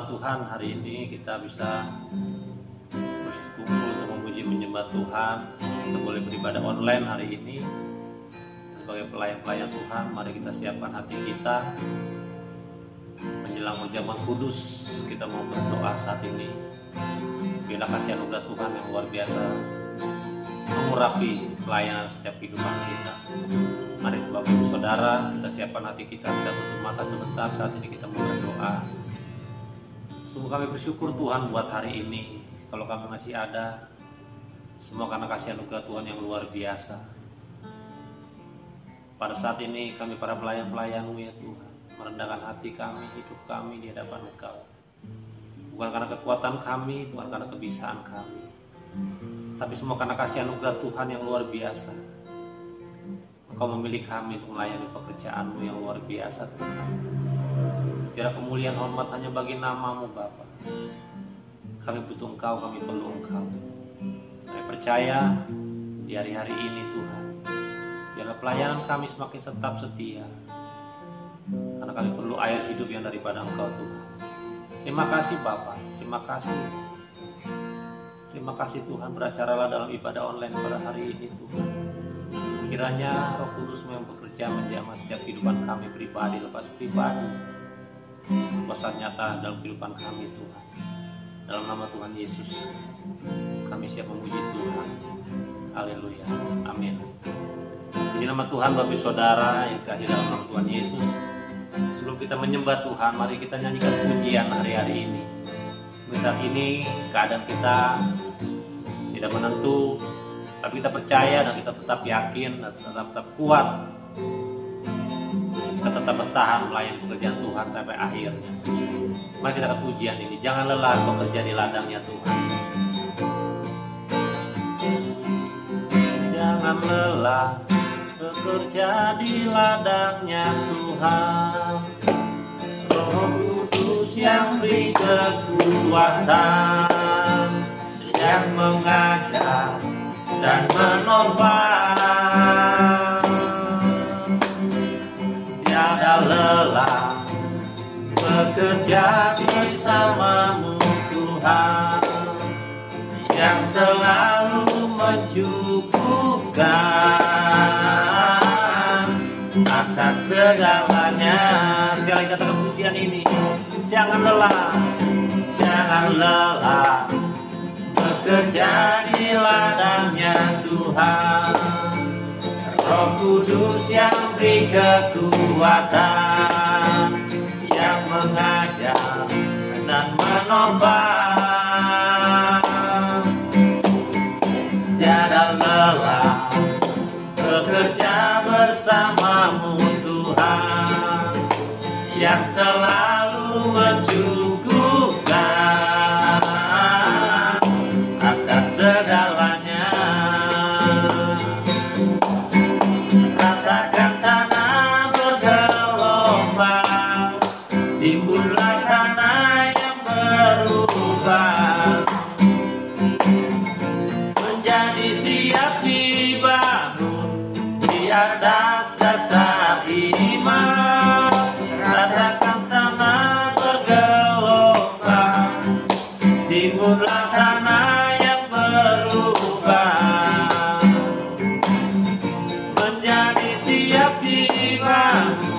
Tuhan, hari ini kita bisa berkumpul untuk memuji menyembah Tuhan. Kita boleh beribadah online hari ini. Sebagai pelayan-pelayan Tuhan, mari kita siapkan hati kita menjelang perjamuan kudus. Kita mau berdoa saat ini. Biarlah kasih anugerah Tuhan yang luar biasa mengurapi pelayanan setiap kehidupan kita. Mari Bapak Ibu Saudara, kita siapkan hati kita tutup mata sebentar. Saat ini kita mau berdoa. Sungguh kami bersyukur Tuhan buat hari ini. Kalau kami masih ada, semua karena kasih anugerah Tuhan yang luar biasa. Pada saat ini kami para pelayan-pelayan-Mu ya Tuhan, merendahkan hati kami, hidup kami di hadapan Engkau. Bukan karena kekuatan kami, bukan karena kebisaan kami, tapi semua karena kasih anugerah Tuhan yang luar biasa. Engkau memilih kami untuk melayani pekerjaan-Mu yang luar biasa Tuhan. Biar kemuliaan hormat hanya bagi nama-Mu Bapa. Kami butuh Engkau, kami perlu Engkau. Kami percaya di hari-hari ini Tuhan, biarlah pelayanan kami semakin tetap setia, karena kami perlu air hidup yang daripada Engkau Tuhan. Terima kasih Bapa, terima kasih. Terima kasih Tuhan, beracaralah dalam ibadah online pada hari ini Tuhan. Kiranya Roh Kudus-Mu yang bekerja menjamah setiap kehidupan kami pribadi lepas pribadi, kuasa nyata dalam kehidupan kami Tuhan. Dalam nama Tuhan Yesus kami siap memuji Tuhan. Haleluya, amin. Di nama Tuhan Bapak Ibu Saudara yang kasih dalam nama Tuhan Yesus, sebelum kita menyembah Tuhan, mari kita nyanyikan pujian hari-hari ini. Saat ini keadaan kita tidak menentu, tapi kita percaya dan kita tetap yakin dan tetap kuat. Kita tetap bertahan melayani pekerjaan Tuhan sampai akhirnya. Mari kita ke pujian ini. Jangan lelah bekerja di ladangnya Tuhan. Jangan lelah bekerja di ladangnya Tuhan. Roh Kudus yang beri kekuatan, yang mengajar dan menopang. Tiada lelah bekerja bersama-Mu Tuhan, yang selalu mencukupkan atas segalanya. Sekali katakan pujian ini. Jangan lelah, jangan lelah bekerja di ladangnya Tuhan. Roh Kudus yang beri kekuatan, yang mengajar dan menopang. Tiada lelah bekerja bersama-Mu Tuhan, yang selalu mencukupkan atas segalanya. Ratakan tanah bergelombang, timbullah tanah yang berubah, menjadi siap dibangun di atas dasar iman. Ratakan tanah bergelombang, timbullah tanah yang berubah, menjadi siap dibangun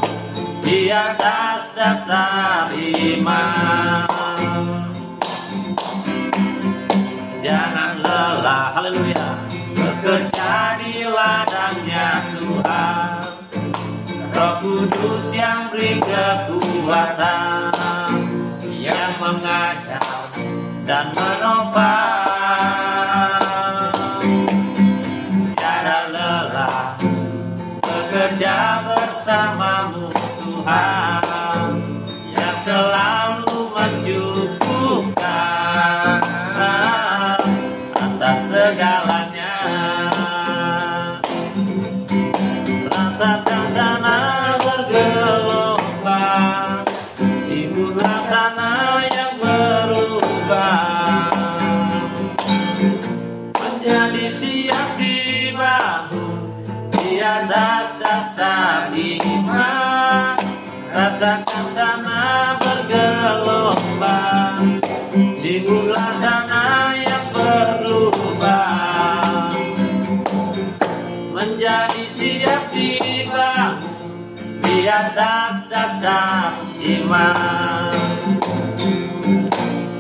di atas dasar iman. Jangan lelah, haleluya, bekerja di ladangnya Tuhan. Roh Kudus yang beri kekuatan, yang mengajar dan menopang. Tiada lelah bekerja bersama-Mu Tuhan, yang selalu mencukupkan atas segalanya. Ratakan tanah bergelombang, timbullah tanah yang berubah, menjadi siap dibangun di atas dasar iman. Ratakan tanah bergelombang, timbullah tanah yang berlubang, menjadi siap dibangun di atas dasar iman,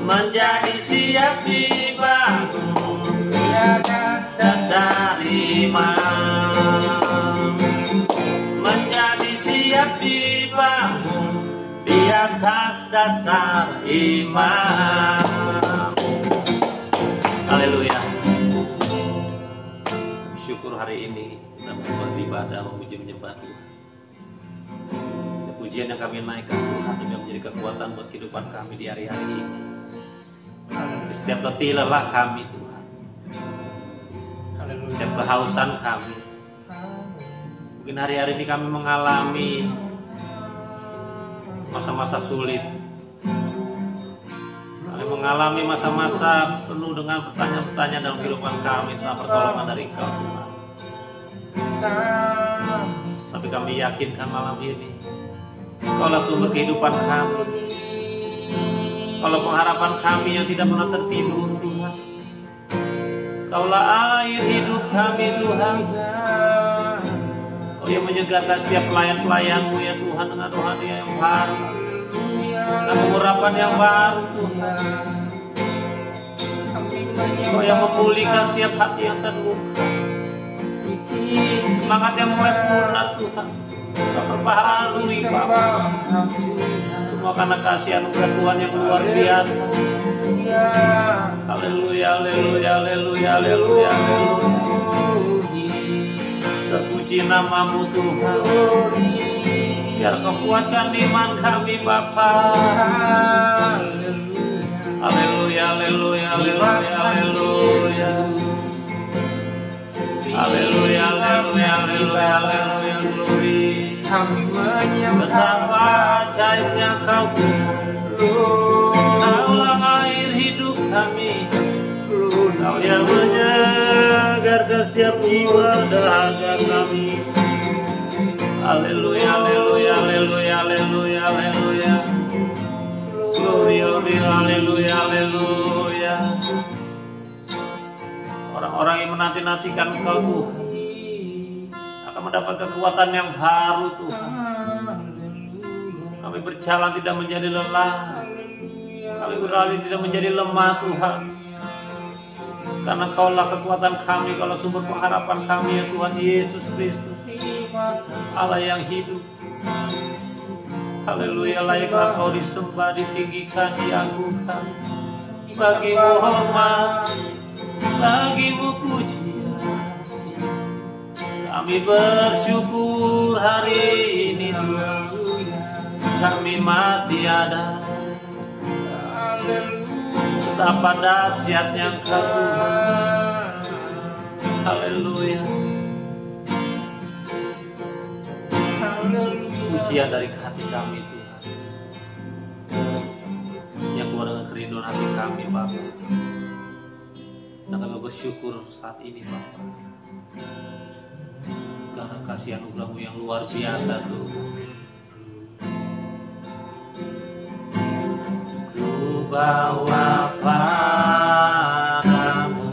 menjadi siap dibangun di atas dasar iman, menjadi siap dibangun di atas dasar iman. Haleluya. Syukur hari ini kita membuat ibadah memuji menyembah Tuhan. Pujian yang kami naikkan Tuhan yang menjadi kekuatan buat kehidupan kami di hari-hari ini. Di setiap letih lelah kami Tuhan, setiap kehausan kami. Mungkin hari-hari ini kami mengalami masa-masa sulit, kami mengalami masa-masa penuh dengan pertanyaan-pertanyaan dalam kehidupan kami tentang pertolongan dari Engkau Tuhan. Tapi kami yakinkan malam ini Engkaulah sumber kehidupan kami, Engkaulah pengharapan kami yang tidak pernah tertidur Tuhan. Engkaulah air hidup kami Tuhan. Kau yang menyegarkan setiap pelayan-pelayan-Mu ya Tuhan dengan rohani yang baru dan pengurapan yang baru Tuhan. Kau yang memulihkan setiap hati yang terluka, semangat yang mulai punah Tuhan. Kau perbaharui Bapa, semua karena kasih anugerah Tuhan yang luar biasa. Haleluya, haleluya, haleluya, haleluya, haleluya. Terpuji nama-Mu Tuhan. Biar Kau kuatkan iman kami Bapa. Haleluya, haleluya, haleluya, haleluya. Haleluya, haleluya, haleluya, haleluya, glory. Betapa ajaibnya Kau Tuhan. Kaulah air hidup kami, Kau yang menyegarkan setiap jiwa dahaga kami. Haleluya, haleluya, haleluya, haleluya, haleluya. Glory, glory, haleluya, haleluya. Orang-orang yang menanti-nantikan Engkau Tuhan akan mendapat kekuatan yang baru Tuhan. Kami berjalan tidak menjadi lelah, kami berlari tidak menjadi lemah Tuhan. Karena Kaulah kekuatan kami, Kaulah sumber pengharapan kami ya Tuhan Yesus Kristus, Allah yang hidup. Haleluya, layaklah Kau disembah, ditinggikan, diagungkan. Bagi-Mu hormat, bagi-Mu pujian. Kami bersyukur hari ini Tuhan, kami masih ada. Betapa dahsyatnya Engkau Tuhan. Haleluya. Pujian dari hati kami Tuhan, yang keluar dengan kerinduan hati kami Bapa. Dan kami bersyukur saat ini Bapa, karena kasih anugerah-Mu yang luar biasa Tuhan. Ku bawa padamu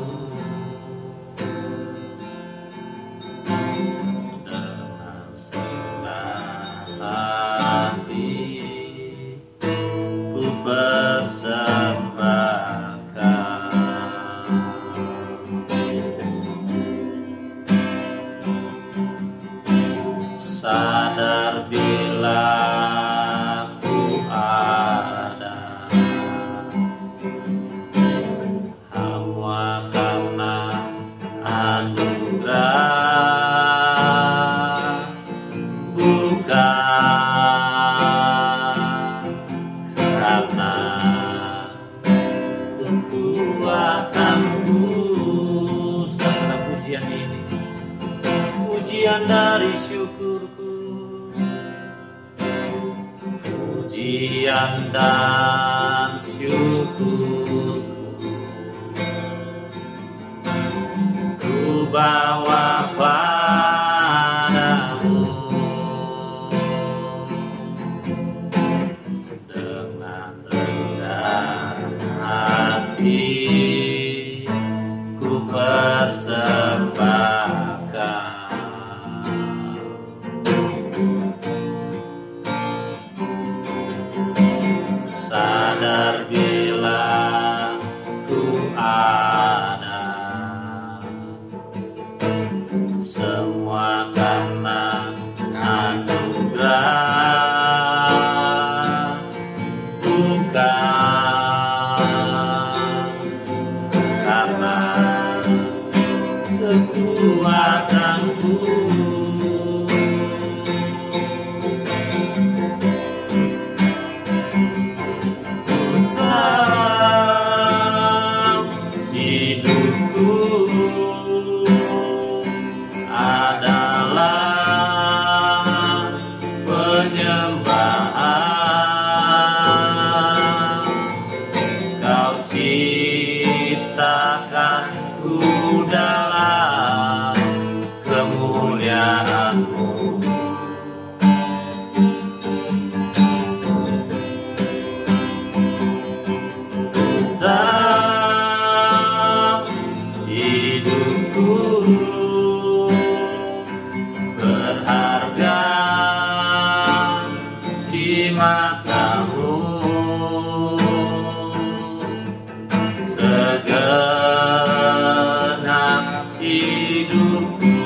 dengan senang hati, ku persembahkan sadar bila ku ada semua karena anugerah, bukan karena kekuatanku. Karena pujian ini, pujian dari syukurku, pujian dan syukurku, ku bawa padamu dengan rendah hati. persembahkan. Sadar bila ku ada, semua karena anugerah, bukan karena kekuatanku. Hidupku adalah penyembahan. Kau ciptakanku dalam kemuliaan-Mu. Hidupku berharga di mata-Mu, segenap hidupku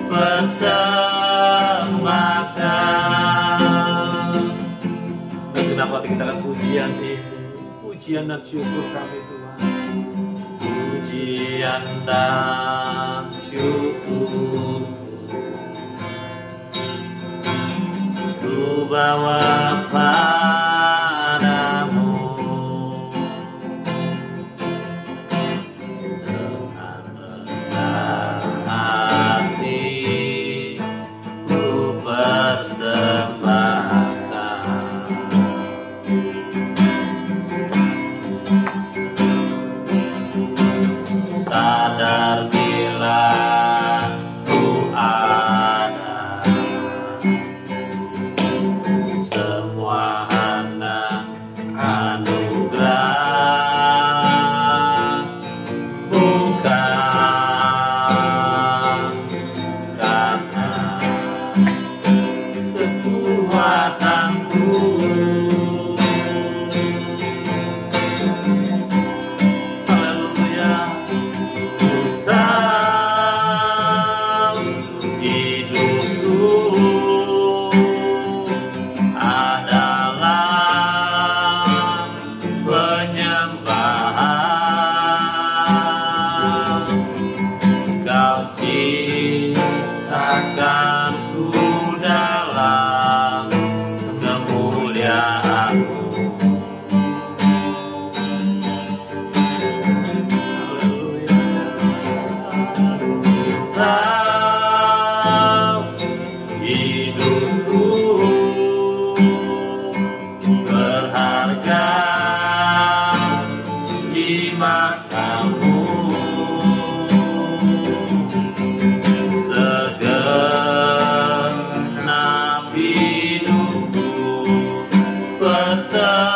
persembahkan. Segenap hati kita akan pujian ini, pujian dan syukur kami Tuhan. Pujian dan syukur ku bawa padamu, dengan rendah hati ku persembahkan. Sadar bila ku ada, semua hanya anugerah, bukan karena kekuatanku. Hidupku adalah penyembahan. Kau ciptakanku dalam kemuliaan-Mu. Hidupku berharga di mata-Mu, segenap hidupku persembahkan.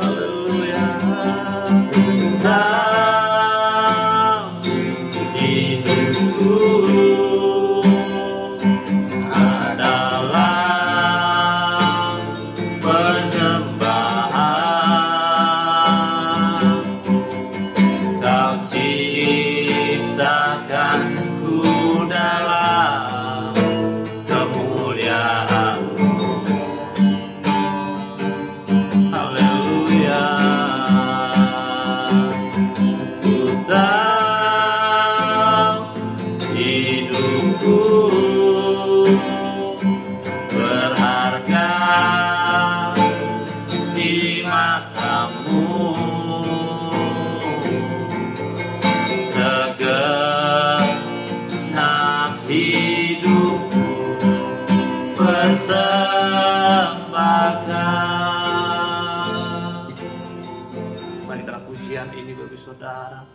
Haleluya. Hidupku adalah penyembahan. Kau ciptakanku dalam kemuliaan-Mu. Haleluya. Hidupku berharga di mata-Mu, segenap hidupku persembahkan. Mari kita pujian ini bagi saudara.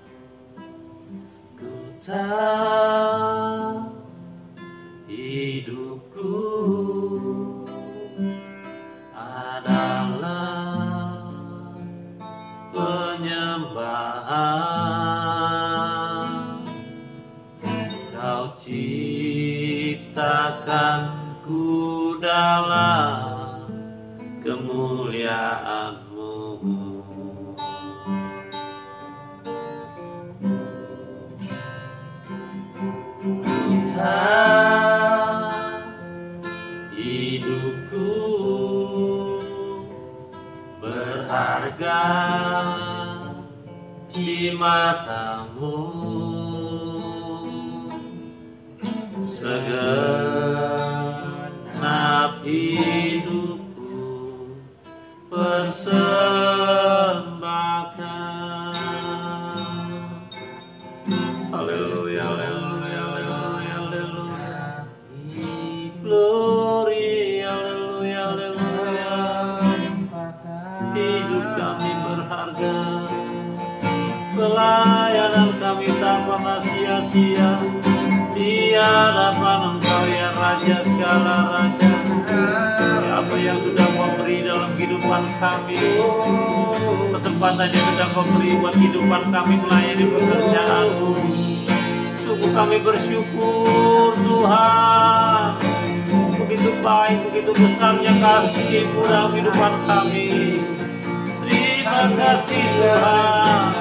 Ku tahu hidupku adalah kemuliaan-Mu. Hidupku berharga di mata-Mu, segenap hidupku persembahkan. Haleluya, haleluya, haleluya, haleluya. Glory, haleluya, haleluya. Hidup kami berharga, pelayanan kami tak pernah sia-sia di hadapan Engkau ya Raja segala raja. Apa yang sudah Kau beri dalam kehidupan kami, kesempatan yang sudah Kau beri buat kehidupan kami melayani pekerjaan-Mu, sungguh kami bersyukur Tuhan. Begitu baik, begitu besarnya kasih-Mu dalam kehidupan kami. Terima kasih Tuhan,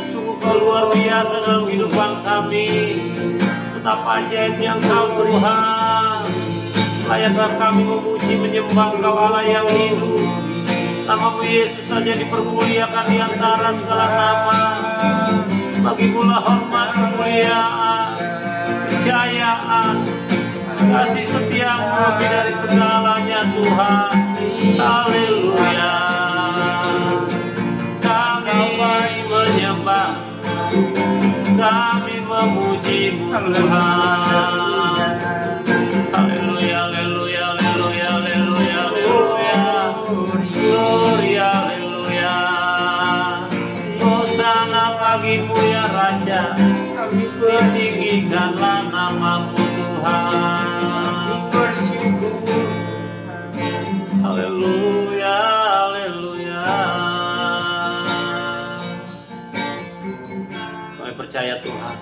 sungguh Kau luar biasa dalam kehidupan kami. Betapa ajaib yang Kau Tuhan. Layaklah kami memuji menyembah Engkau Allah yang hidup. Nama-Mu Yesus saja dipermuliakan di antara segala nama. Bagi-Mu hormat, kemuliaan, kejayaan, kasih setia-Mu lebih dari segalanya Tuhan. Haleluya. Kami menyembah, kami memuji-Mu Tuhan. Haleluya, haleluya, haleluya, haleluya, haleluya. Glory, haleluya. Hosana bagi-Mu ya Raja, ditinggikanlah nama-Mu Tuhan. Haleluya, haleluya. Kami percaya Tuhan,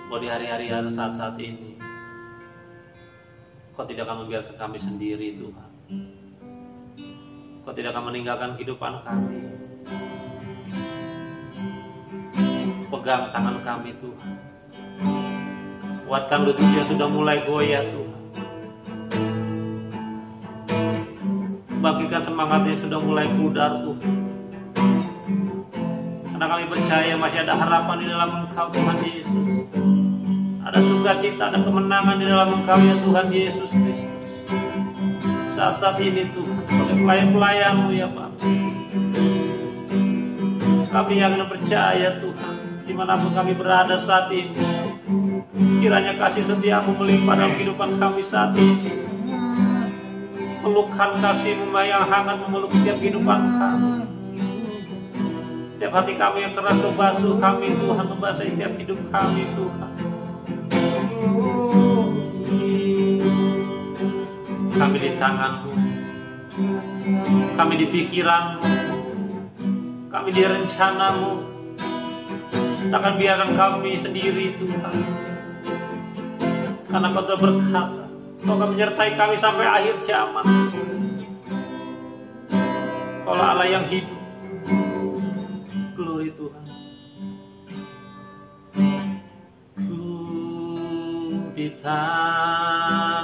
bahwa di hari-hari dan saat-saat ini Kau tidak akan membiarkan kami sendiri Tuhan. Kau tidak akan meninggalkan kehidupan kami. Pegang tangan kami Tuhan. Kuatkan lutut yang sudah mulai goyah Tuhan. Bangkitkan semangat yang sudah mulai pudar Tuhan. Karena kami percaya masih ada harapan di dalam Engkau Tuhan Yesus. Ada sukacita, ada kemenangan di dalam Engkau ya Tuhan Yesus Kristus. Saat-saat ini Tuhan, sebagai pelayan-pelayan-Mu ya Pak, kami yang percaya Tuhan, dimanapun kami berada saat ini, kiranya kasih setia-Mu melimpah dalam kehidupan kami saat ini. Pelukkan kasih-Mu yang hangat memeluk setiap kehidupan kami. Setiap hati kami yang keras Kau basuh kami Tuhan, membasahi setiap hidup kami Tuhan. Kami di tangan-Mu, kami di pikiran-Mu, kami di rencana-Mu. Takkan biarkan kami sendiri Tuhan, karena Kau telah berkata Kau akan menyertai kami sampai akhir zaman. Kaulah Allah yang hidup. Glory Tuhan. Di tangan-Mu,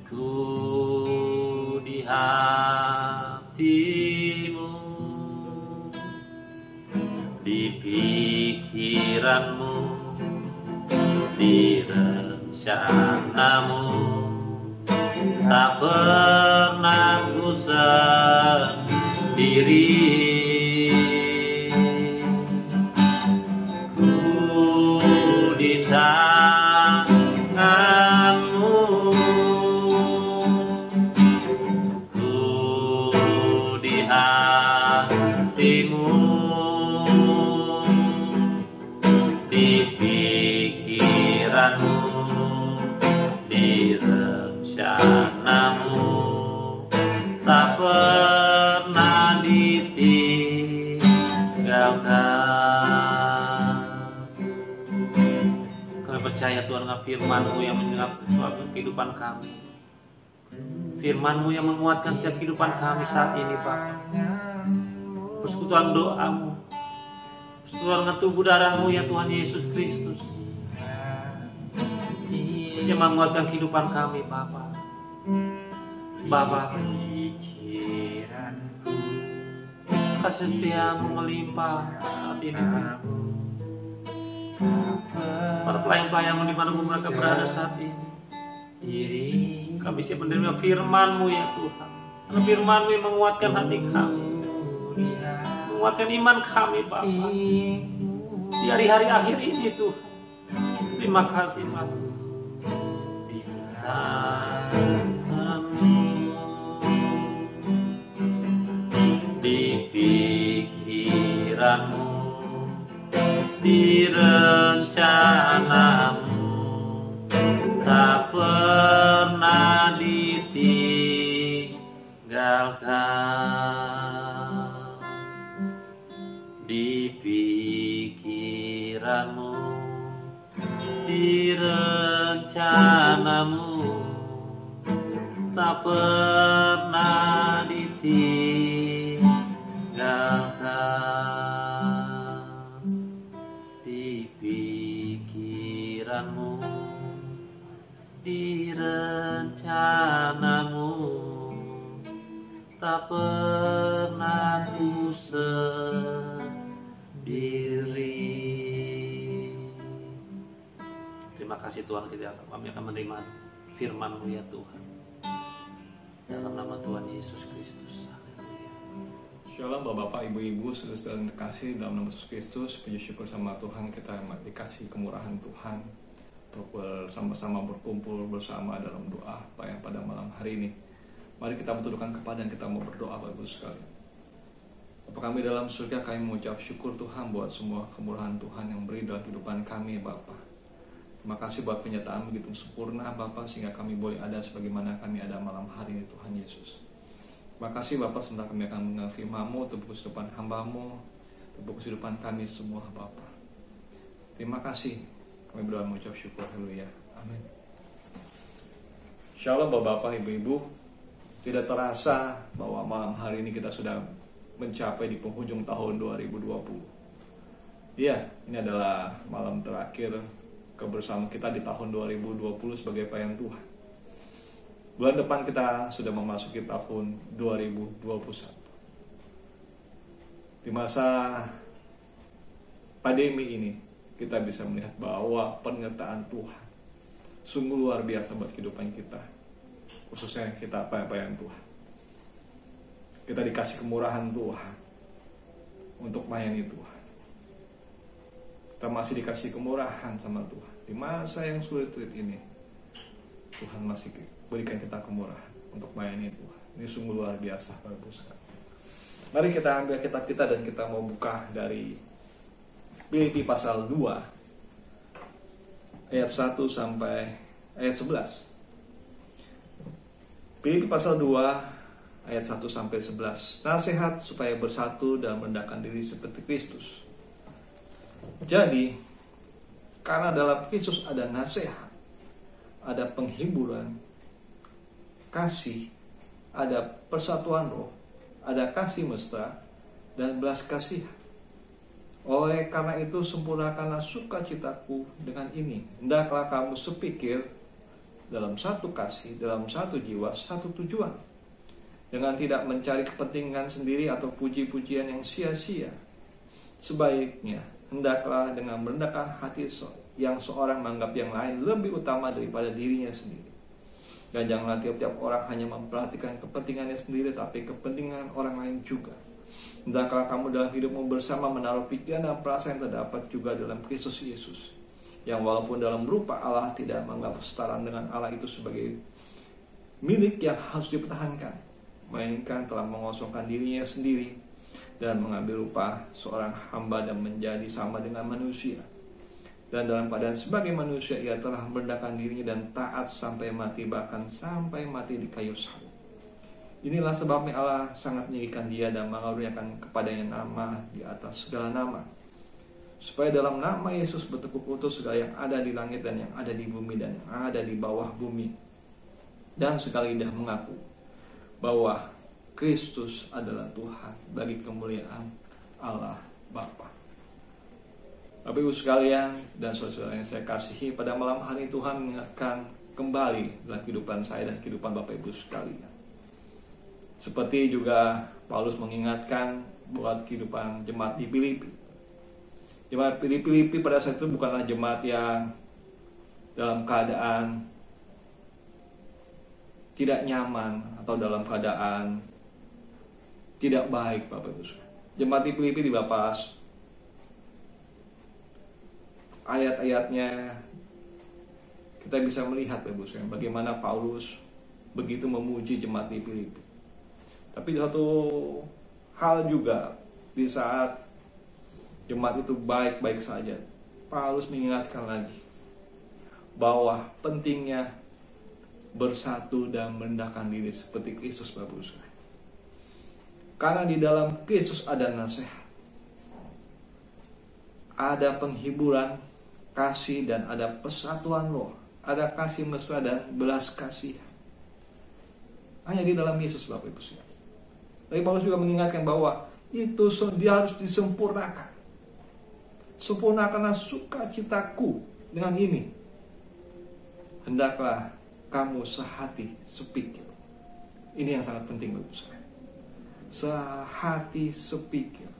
ku di hati-Mu, di pikiran-Mu, di rencana-Mu. Tak pernah ku sendiri. Tangan-Mu, ku di hati-Mu, di pikiran-Mu, di rencana-Mu. Tak pernah ditinggalkan. percaya Tuhan dengan firman-Mu yang menguatkan kehidupan kami. Firman-Mu yang menguatkan setiap kehidupan kami saat ini, Bapa. Persekutuan doa-Mu, persekutuan dengan tubuh darah-Mu ya Tuhan Yesus Kristus, yang menguatkan kehidupan kami, Bapa. Bapa, kasih setia-Mu melimpah saat ini, Bapa. Para pelayan-pelayan-Mu dimanapun mereka berada saat ini, kami siap menerima firman-Mu ya Tuhan. Karena firman-Mu yang menguatkan hati kami, menguatkan iman kami, Bapa, di hari-hari akhir ini, Tuhan. Terima kasih, Bapa. Di pikiran-Mu, di rencana-Mu, tak pernah ditinggalkan. Di pikiran-Mu, di rencana-Mu, tak pernah ditinggalkan. Di pikiran-Mu, di rencana-Mu, tak pernah ku sendiri. Terima kasih Tuhan, kami akan menerima firman-Mu ya Tuhan. Dalam nama Tuhan Yesus Kristus. Shalom Bapak, Ibu-Ibu, saudara dan kasih dalam nama Yesus Kristus. Puji syukur sama Tuhan, kita dikasih kemurahan Tuhan untuk bersama-sama berkumpul bersama dalam doa pada malam hari ini. Mari kita bertundukkan kepada dan kita mau berdoa Bapak Ibu sekalian. Bapa kami dalam surga, kami mengucap syukur Tuhan buat semua kemurahan Tuhan yang beri dalam kehidupan kami Bapa. Terima kasih buat penyataan begitu sempurna Bapa, sehingga kami boleh ada sebagaimana kami ada malam hari ini Tuhan Yesus. Terima kasih Bapa, sebentar kami akan mendengar firman-Mu untuk kehidupan hamba-Mu, untuk kehidupan kami semua Bapa. Terima kasih. Kami berdoa mengucap syukur, haleluya, amin. Shalom Bapak, Ibu-Ibu. Tidak terasa bahwa malam hari ini kita sudah mencapai di penghujung tahun 2020. Iya, ini adalah malam terakhir kebersamaan kita di tahun 2020 sebagai pelayan Tuhan. Bulan depan kita sudah memasuki tahun 2021. Di masa pandemi ini, kita bisa melihat bahwa penyertaan Tuhan sungguh luar biasa buat kehidupan kita, khususnya kita pelayan Tuhan. Kita dikasih kemurahan Tuhan untuk melayani Tuhan. Kita masih dikasih kemurahan sama Tuhan. Di masa yang sulit ini, Tuhan masih berikan kita kemurahan untuk melayani Tuhan. Ini sungguh luar biasa, Bapak Ibu sekalian. Mari kita ambil kitab kita dan kita mau buka dari Filipi pasal 2 ayat 1 sampai ayat 11. Filipi pasal 2 ayat 1 sampai 11. Nasihat supaya bersatu dan merendahkan diri seperti Kristus. Jadi, karena dalam Kristus ada nasihat, ada penghiburan, kasih, ada persatuan roh, ada kasih mesra, dan belas kasihan. Oleh karena itu sempurnakanlah sukacitaku dengan ini. Hendaklah kamu sepikir dalam satu kasih, dalam satu jiwa, satu tujuan. Dengan tidak mencari kepentingan sendiri atau puji-pujian yang sia-sia. Sebaiknya, hendaklah dengan merendahkan hati yang seorang menganggap yang lain lebih utama daripada dirinya sendiri. Dan janganlah tiap-tiap orang hanya memperhatikan kepentingannya sendiri, tapi kepentingan orang lain juga. Hendaklah kamu dalam hidupmu bersama menaruh pikiran dan perasaan yang terdapat juga dalam Kristus Yesus, yang walaupun dalam rupa Allah tidak menganggap kesetaraan dengan Allah itu sebagai milik yang harus dipertahankan, melainkan telah mengosongkan dirinya sendiri dan mengambil rupa seorang hamba dan menjadi sama dengan manusia. Dan dalam keadaan sebagai manusia ia telah merendahkan dirinya dan taat sampai mati, bahkan sampai mati di kayu salib. Inilah sebabnya Allah sangat meninggikan dia dan mengaruniakan kepadanya nama di atas segala nama, supaya dalam nama Yesus bertekuk lutut segala yang ada di langit dan yang ada di bumi dan yang ada di bawah bumi, dan segala lidah mengaku bahwa Kristus adalah Tuhan, bagi kemuliaan Allah Bapa. Bapak Ibu sekalian dan saudara-saudara yang saya kasihi, pada malam hari Tuhan mengingatkan kembali dalam kehidupan saya dan kehidupan Bapak Ibu sekalian. Seperti juga Paulus mengingatkan buat kehidupan jemaat di Filipi. Jemaat Filipi pada saat itu bukanlah jemaat yang dalam keadaan tidak nyaman atau dalam keadaan tidak baik, Bapak Ibu. Jemaat di Filipi dibahas ayat-ayatnya, kita bisa melihat, Bapak Ibu, bagaimana Paulus begitu memuji jemaat di Filipi. Tapi satu hal juga, di saat jemaat itu baik-baik saja, Paulus mengingatkan lagi bahwa pentingnya bersatu dan merendahkan diri seperti Kristus, Bapak Ibu. Karena di dalam Kristus ada nasihat, ada penghiburan, kasih, dan ada persatuan roh, ada kasih mesra dan belas kasihan. Hanya di dalam Yesus, Bapak Ibu. Tapi Paulus juga mengingatkan bahwa itu dia harus disempurnakan. Sempurnakanlah sukacitaku dengan ini. Hendaklah kamu sehati sepikir. Ini yang sangat penting, Bapak Ibu. Sehati sepikir,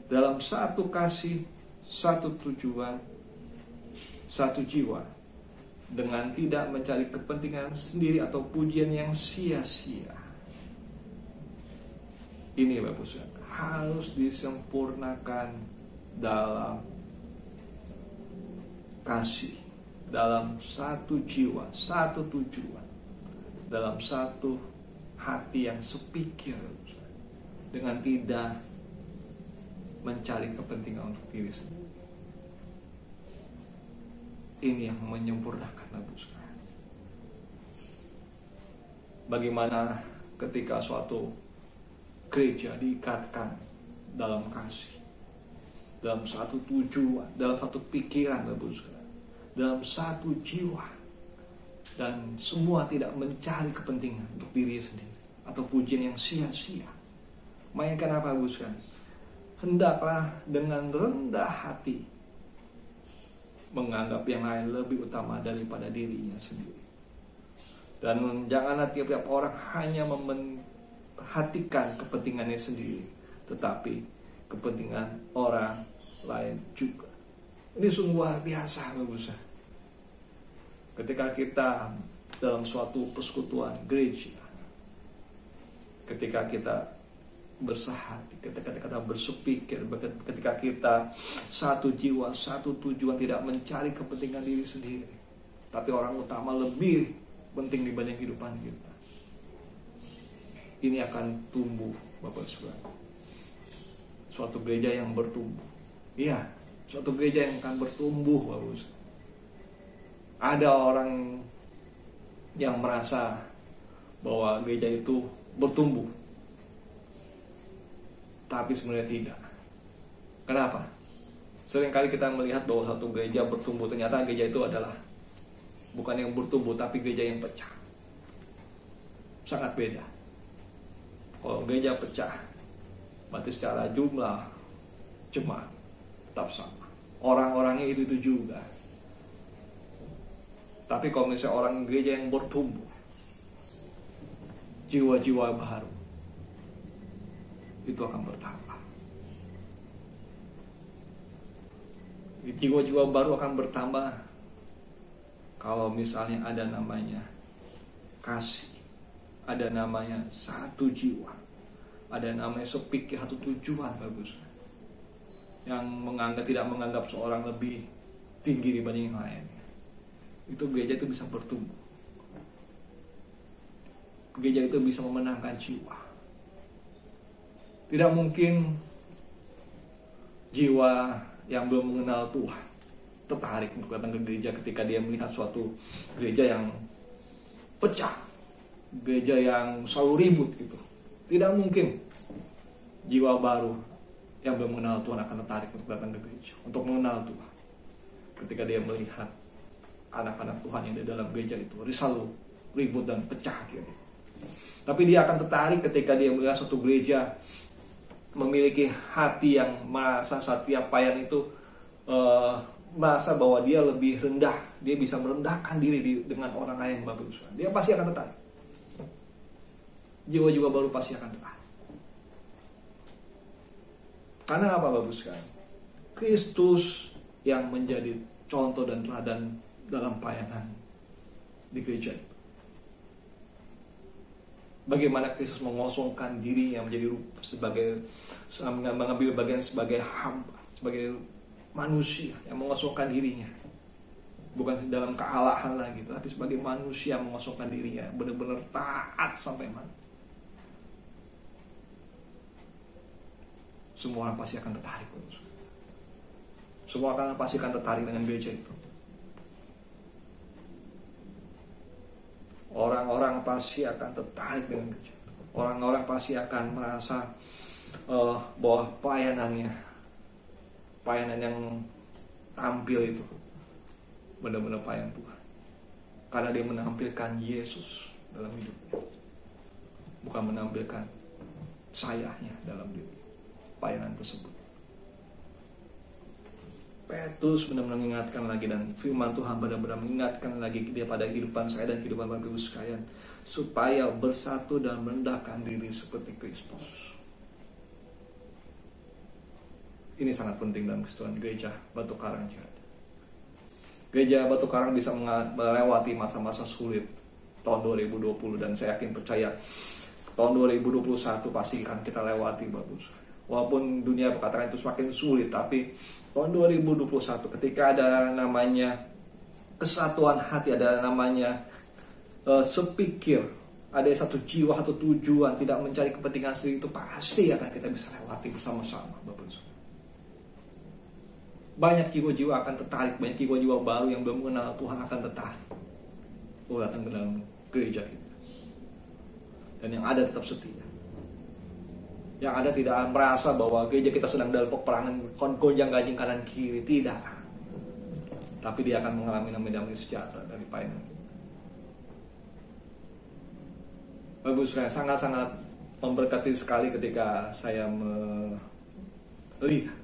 dalam satu kasih, satu tujuan, satu jiwa, dengan tidak mencari kepentingan sendiri atau pujian yang sia-sia. Ini Bapak Ibu, harus disempurnakan dalam kasih, dalam satu jiwa, satu tujuan, dalam satu hati yang sepikir, dengan tidak mencari kepentingan untuk diri sendiri. Ini yang menyempurnakan, Bapak Ibu. Bagaimana ketika suatu gereja diikatkan dalam kasih, dalam satu tujuan, dalam satu pikiran, Bapak Ibu, dalam satu jiwa, dan semua tidak mencari kepentingan untuk diri sendiri atau pujian yang sia-sia. Mainkan apa, Bapak Ibu? Hendaklah dengan rendah hati menganggap yang lain lebih utama daripada dirinya sendiri. Dan janganlah tiap-tiap orang hanya memperhatikan kepentingannya sendiri, tetapi kepentingan orang lain juga. Ini sungguh luar biasa, Bapak Ibu. Ketika kita dalam suatu persekutuan gereja, ketika kita bersehati, ketika kita bersepikir, ketika kita satu jiwa, satu tujuan, tidak mencari kepentingan diri sendiri, tapi orang utama lebih penting dibanding kehidupan kita, ini akan tumbuh, Bapak Saudara. Suatu gereja yang bertumbuh. Iya, suatu gereja yang akan bertumbuh, Bapak Saudara. Ada orang yang merasa bahwa gereja itu bertumbuh, tapi sebenarnya tidak. Kenapa? Seringkali kita melihat bahwa satu gereja bertumbuh, ternyata gereja itu adalah bukan yang bertumbuh, tapi gereja yang pecah. Sangat beda. Kalau gereja pecah, berarti secara jumlah jemaat tetap sama, orang-orangnya itu juga. Tapi kalau misalnya orang gereja yang bertumbuh, jiwa-jiwa baru itu akan bertambah. Jiwa-jiwa baru akan bertambah kalau misalnya ada namanya kasih, ada namanya satu jiwa, ada namanya sepikir, satu tujuan, bagus. Yang tidak menganggap seorang lebih tinggi dibanding yang lain. Itu gereja itu bisa bertumbuh. Gereja itu bisa memenangkan jiwa. Tidak mungkin jiwa yang belum mengenal Tuhan tertarik untuk datang ke gereja ketika dia melihat suatu gereja yang pecah, gereja yang selalu ribut gitu. Tidak mungkin jiwa baru yang belum mengenal Tuhan akan tertarik untuk datang ke gereja, untuk mengenal Tuhan. Ketika dia melihat anak-anak Tuhan yang di dalam gereja itu selalu ribut dan pecah gitu. Tapi dia akan tertarik ketika dia melihat suatu gereja memiliki hati yang merasa setiap payan itu merasa bahwa dia lebih rendah, dia bisa merendahkan diri dengan orang lain yang berusaha. Dia pasti akan tertarik. Jiwa-jiwa baru pasti akan tertarik. Karena apa Bapak sekalian? Kristus yang menjadi contoh dan teladan dalam pelayanan di gereja itu. Bagaimana Kristus mengosongkan dirinya menjadi sebagai mengambil bagian sebagai hamba, sebagai manusia yang mengosongkan dirinya, bukan dalam kealahan lagi, tapi sebagai manusia mengosongkan dirinya, benar-benar taat sampai mati. Semua orang pasti akan tertarik. Semua orang pasti akan tertarik dengan gereja itu. Orang-orang pasti akan tertarik dengan gereja itu. Orang-orang pasti akan merasa bahwa pelayanan yang tampil itu benar-benar pelayan Tuhan, karena dia menampilkan Yesus dalam hidupnya, bukan menampilkan sayanya dalam diri pelayanan tersebut. Petrus benar-benar mengingatkan lagi, dan firman Tuhan benar-benar mengingatkan lagi dia pada kehidupan saya dan kehidupan Bapak Ibu sekalian, supaya bersatu dan merendahkan diri seperti Kristus. Ini sangat penting dalam kehidupan gereja Batu Karang Ciracas. Gereja Batu Karang bisa melewati masa-masa sulit tahun 2020, dan saya yakin percaya tahun 2021 pasti akan kita lewati bagus. Walaupun dunia berkatakan itu semakin sulit, tapi tahun 2021 ketika ada namanya kesatuan hati, ada namanya sepikir, ada satu jiwa, satu tujuan, tidak mencari kepentingan sendiri, itu pasti akan kita bisa lewati bersama-sama Bapak. Banyak jiwa-jiwa akan tertarik, banyak jiwa-jiwa baru yang belum mengenal Tuhan akan tertarik datang ke dalam gereja kita. Dan yang ada tetap setia. Yang ada tidak merasa bahwa gereja kita sedang dalam peperangan gonjang-ganjing kanan kiri, tidak. Tapi dia akan mengalami namanya damai sejahtera dari pelayanan kita. Bagus, sangat-sangat memberkati sekali ketika saya melihat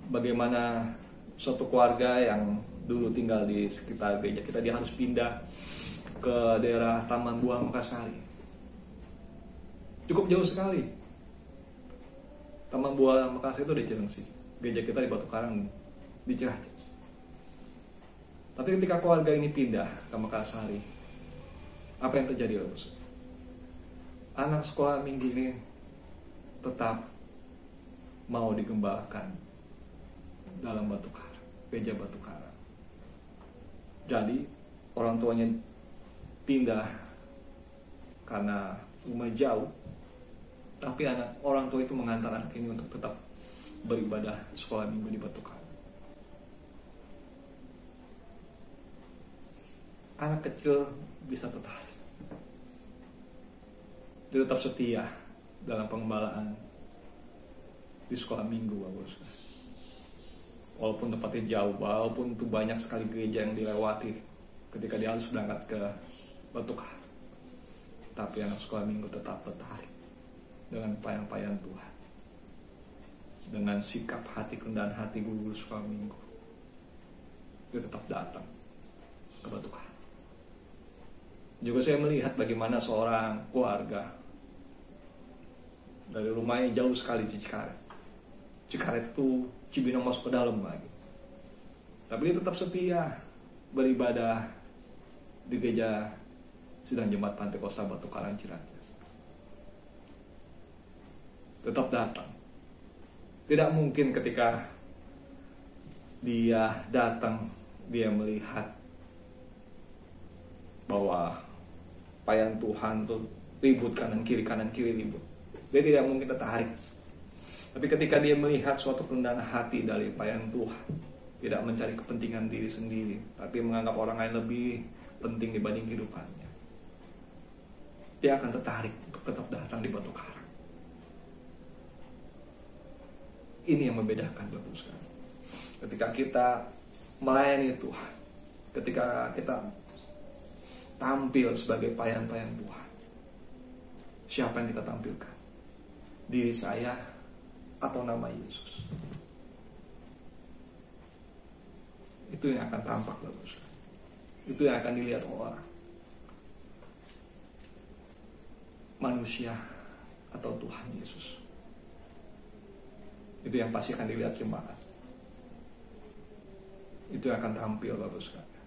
bagaimana suatu keluarga yang dulu tinggal di sekitar gereja kita, dia harus pindah ke daerah Taman Buah Mekarsari. Cukup jauh sekali. Taman Buah Mekarsari itu di Cilengsi. Gereja kita di Batu Karang di Ciracas. Tapi ketika keluarga ini pindah ke Mekarsari, apa yang terjadi? Anak sekolah minggu ini tetap mau digembalakan dalam Batu Karang, gereja Batu Karang. Jadi orang tuanya pindah karena rumah jauh, tapi orang tua itu mengantar anak ini untuk tetap beribadah sekolah minggu di Batu Karang. Anak kecil bisa tertarik, dia tetap setia dalam pengembalaan di sekolah minggu bagus. Walaupun tempatnya jauh, walaupun itu banyak sekali gereja yang dilewati ketika dia harus berangkat ke Batu Karang, tapi anak sekolah minggu tetap tertarik dengan pelayan-pelayan Tuhan, dengan sikap hati, kerendahan hati guru sekolah minggu. Dia tetap datang ke Batu Karang. Juga saya melihat bagaimana seorang keluarga dari rumahnya jauh sekali di Cikaret. Cikaret itu Cibinong masuk ke dalam lagi. Tapi dia tetap setia beribadah di gereja Sidang Jemaat Pantekosta Batu Karang Ciracas. Tetap datang. Tidak mungkin ketika dia datang, dia melihat bahwa pelayan Tuhan tuh ribut kanan kiri ribut. Dia tidak mungkin tertarik. Tapi ketika dia melihat suatu kerendahan hati dari pelayan Tuhan, tidak mencari kepentingan diri sendiri, tapi menganggap orang lain lebih penting dibanding kehidupannya, dia akan tertarik untuk tetap datang di Batu Karang. Ini yang membedakan Bapak sekalian. Ketika kita melayani Tuhan, ketika kita tampil sebagai pelayan-pelayan Tuhan, siapa yang kita tampilkan? Diri saya atau nama Yesus? Itu yang akan tampak Bapak sekalian. Itu yang akan dilihat orang. Manusia atau Tuhan Yesus. Itu yang pasti akan dilihat jemaat. Itu yang akan tampil Bapak sekalian.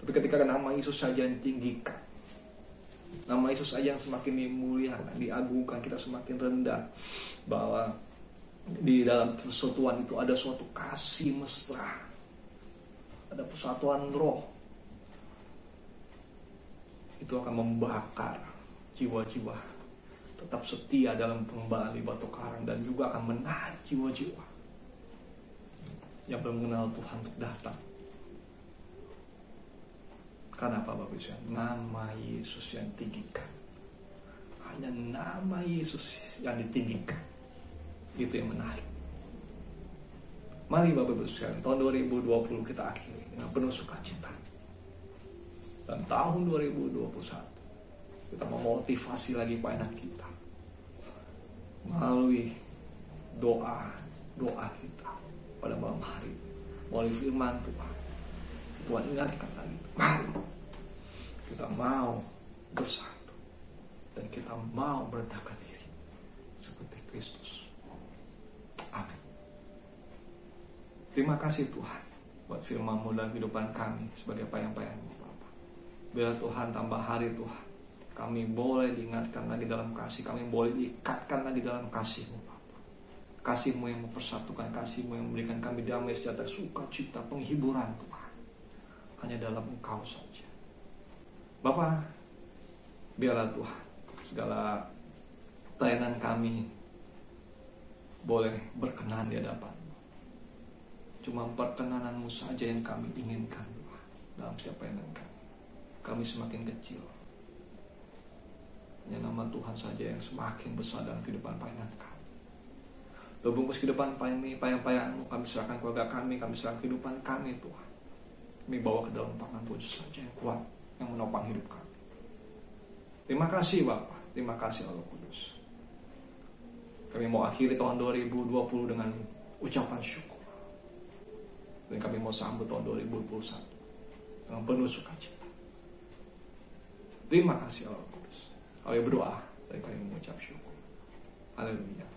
Tapi ketika nama Yesus saja yang tinggikan, nama Yesus saja yang semakin dimuliakan, diagungkan, kita semakin rendah, bahwa di dalam persatuan itu ada suatu kasih mesra, ada persatuan roh. Itu akan membakar jiwa-jiwa tetap setia dalam pengembala di batu karang, dan juga akan menarik jiwa-jiwa yang belum mengenal Tuhan untuk datang. Karena apa Bapak Ibu? Nama Yesus yang tinggikan. Hanya nama Yesus yang ditinggikan. Itu yang menarik. Mari Bapak Ibu sekalian, tahun 2020 kita akhiri dengan penuh sukacita. Dan tahun 2021 kita memotivasi lagi pelayanan kita melalui doa kita pada malam hari, melalui firman Tuhan. Tuhan ingatkan lagi, mari kita mau bersatu dan kita mau merendahkan diri seperti Kristus. Amin. Terima kasih Tuhan buat firman-Mu dalam kehidupan kami sebagai pelayan-pelayan-Mu Bapa. Biar Tuhan tambah hari Tuhan, kami boleh diingatkan lagi dalam kasih, kami boleh diikatkan lagi dalam kasih-Mu Bapa. Kasih-Mu yang mempersatukan, kasih-Mu yang memberikan kami damai, sejahtera, sukacita, penghiburan Tuhan. Hanya dalam Engkau saja. Bapa, biarlah Tuhan segala pelayanan kami boleh berkenan di hadapan-Mu. Cuma perkenanan-Mu saja yang kami inginkan Tuhan dalam setiap pelayanan kami. Kami semakin kecil. Hanya nama Tuhan saja yang semakin besar dalam kehidupan pelayanan kami. Terbungkus kehidupan pelayan-pelayan-Mu, kami serahkan keluarga kami serahkan kehidupan kami Tuhan. Kami bawa ke dalam tangan Tuhan saja yang kuat, yang menopang hidup kami. Terima kasih Bapa, terima kasih Allah Kudus. Kami mau akhiri tahun 2020 dengan ucapan syukur. Dan kami mau sambut tahun 2021 dengan penuh sukacita. Terima kasih Allah Kudus. Kami berdoa dan kami mengucap syukur. Haleluya.